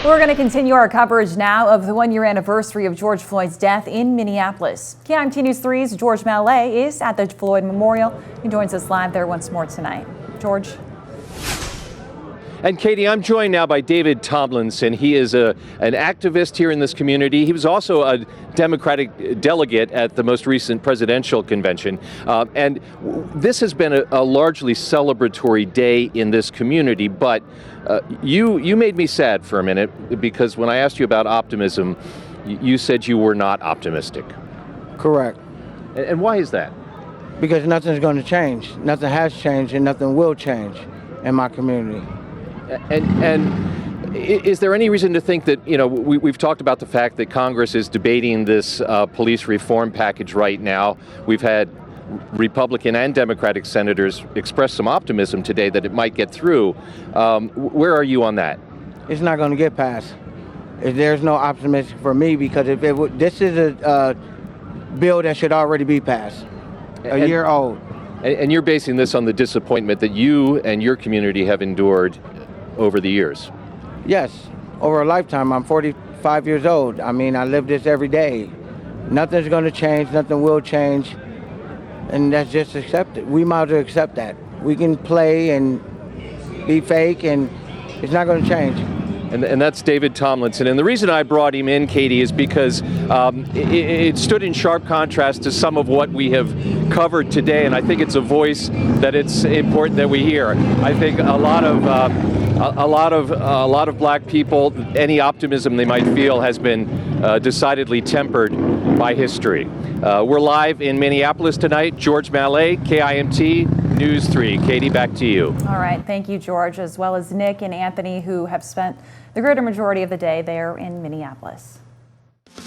We're going to continue our coverage now of the one-year anniversary of George Floyd's death in Minneapolis. KIMT News 3's George Mallet is at the Floyd Memorial. He joins us live there once more tonight. George. And Katie, I'm joined now by David Tomlinson. He is an activist here in this community. He was also a Democratic delegate at the most recent presidential convention. And this has been a largely celebratory day in this community. But you made me sad for a minute, because when I asked you about optimism, you said you were not optimistic. Correct. And why is that? Because nothing's going to change. Nothing has changed and nothing will change in my community. And is there any reason to think that, we've talked about the fact that Congress is debating this police reform package right now. We've had Republican and Democratic senators express some optimism today that it might get through. Where are you on that? It's not going to get passed. There's no optimism for me, because this is a bill that should already be passed, a year old. And you're basing this on the disappointment that you and your community have endured over the years? Yes, over a lifetime. I'm 45 years old. I mean, I live this every day. Nothing's going to change. Nothing will change. And that's just accepted. We might as well accept that. We can play and be fake, and it's not going to change. And that's David Tomlinson. And the reason I brought him in, Katie, is because it stood in sharp contrast to some of what we have covered today. And I think it's a voice that it's important that we hear. I think a lot of black people, any optimism they might feel has been decidedly tempered by history. We're live in Minneapolis tonight. George Mallet, KIMT News 3. Katie, back to you. All right. Thank you, George, as well as Nick and Anthony, who have spent the greater majority of the day there in Minneapolis.